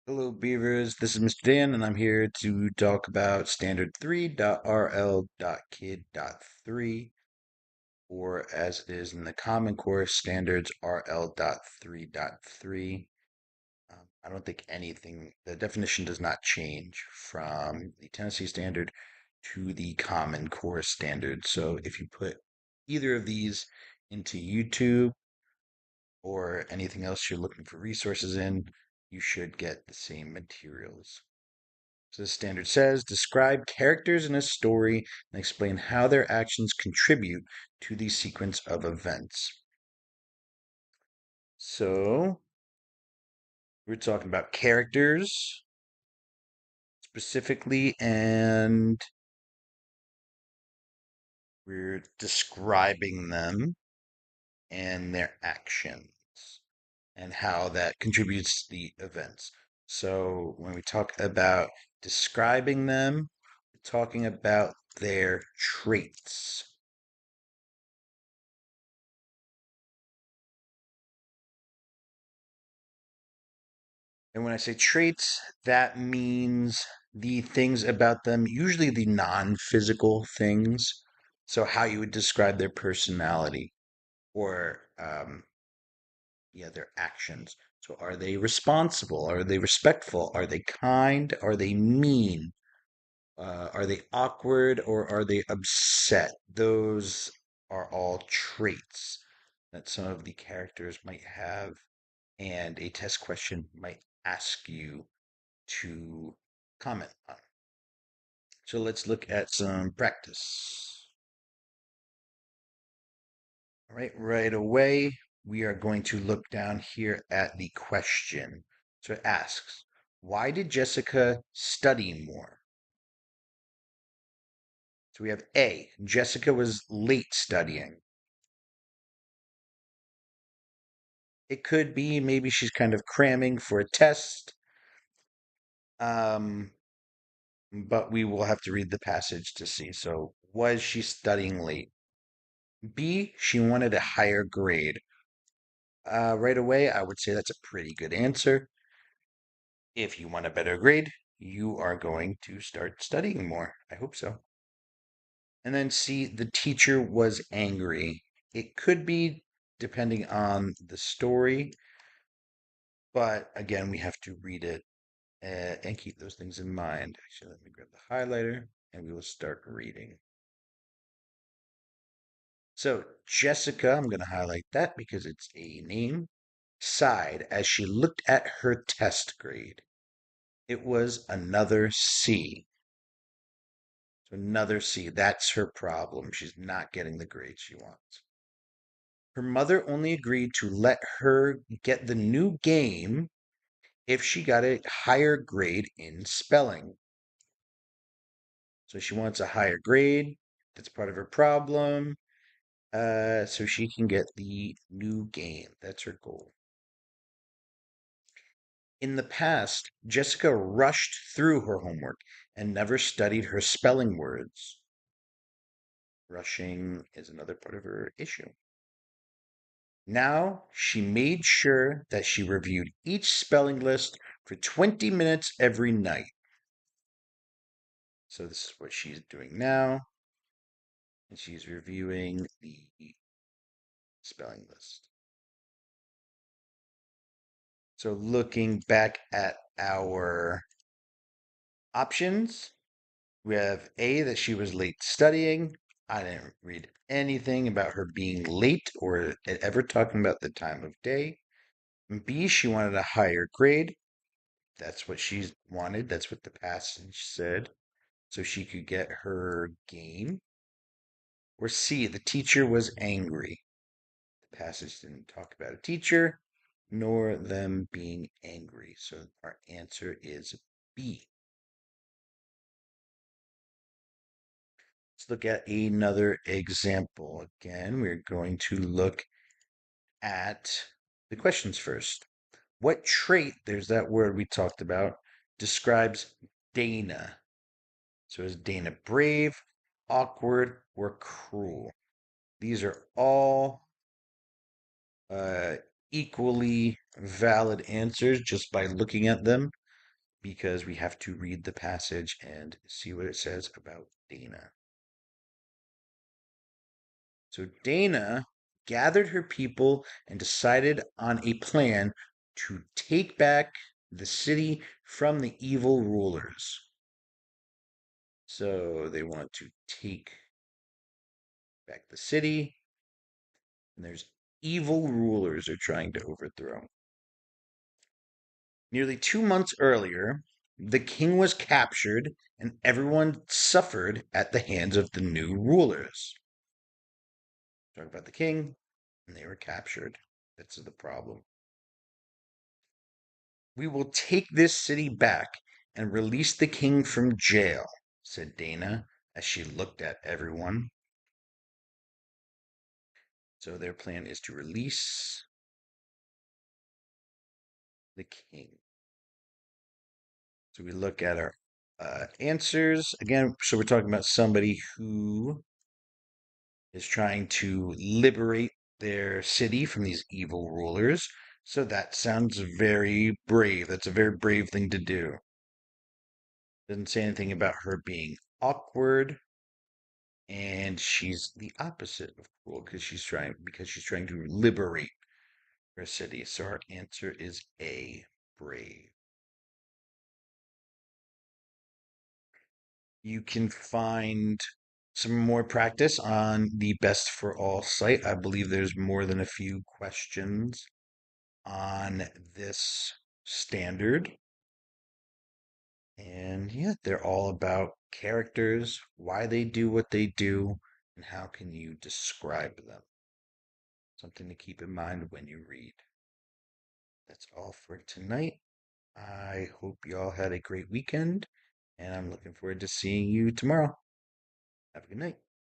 Hello, Beavers. This is Mr. Dan, and I'm here to talk about standard 3.rl.kid.3, or as it is in the Common Core standards RL.3.3. I don't think the definition does not change from the Tennessee standard to the Common Core standard. So if you put either of these into YouTube or anything else you're looking for resources in, you should get the same materials. So the standard says describe characters in a story and explain how their actions contribute to the sequence of events. So we're talking about characters specifically, and we're describing them and their actions and how that contributes to the events. So when we talk about describing them, we're talking about their traits. And when I say traits, that means the things about them, usually the non-physical things. So how you would describe their personality or yeah, their actions. So are they responsible? Are they respectful? Are they kind? Are they mean? Are they awkward or are they upset? Those are all traits that some of the characters might have, and a test question might ask you to comment on. So let's look at some practice. All right away, we are going to look down here at the question. So it asks, why did Jessica study more? So we have A, Jessica was late studying. It could be maybe she's kind of cramming for a test, um, but we will have to read the passage to see. So was she studying late? B, she wanted a higher grade. Right away, I would say that's a pretty good answer. If you want a better grade, you are going to start studying more. I hope so. And then C, the teacher was angry. It could be depending on the story, but again, we have to read it and keep those things in mind. Actually, let me grab the highlighter and we will start reading. So, Jessica, I'm going to highlight that because it's a name, sighed as she looked at her test grade. It was another C. So another C. That's her problem. She's not getting the grade she wants. Her mother only agreed to let her get the new game if she got a higher grade in spelling. So she wants a higher grade. That's part of her problem. So she can get the new game. That's her goal. In the past, Jessica rushed through her homework and never studied her spelling words. Rushing is another part of her issue. Now she made sure that she reviewed each spelling list for 20 minutes every night. So this is what she's doing now. And she's reviewing the spelling list. So looking back at our options, we have A, that she was late studying. I didn't read anything about her being late or ever talking about the time of day. B, she wanted a higher grade. That's what she wanted. That's what the passage said. So she could get her game. Or C, the teacher was angry. The passage didn't talk about a teacher nor them being angry. So our answer is B. Let's look at another example. Again, we're going to look at the questions first. What trait, there's that word we talked about, describes Dana? So is Dana brave, awkward, or cruel? These are all uh, equally valid answers just by looking at them. because we have to read the passage and see what it says about Dana. So Dana gathered her people and decided on a plan to take back the city from the evil rulers. So they want to take back the city, and there's evil rulers they're trying to overthrow. Nearly 2 months earlier, the king was captured, and everyone suffered at the hands of the new rulers. Talk about the king, and they were captured. That's the problem. We will take this city back and release the king from jail, said Dana as she looked at everyone. So their plan is to release the king. So we look at our answers again. So we're talking about somebody who is trying to liberate their city from these evil rulers. So that sounds very brave. That's a very brave thing to do. Doesn't say anything about her being awkward, and she's the opposite of cruel because she's trying to liberate her city. So our answer is A, brave. You can find some more practice on the Best for All site. I believe there's more than a few questions on this standard. And yeah, they're all about characters, why they do what they do, and how can you describe them. Something to keep in mind when you read. That's all for tonight. I hope you all had a great weekend, and I'm looking forward to seeing you tomorrow. Have a good night.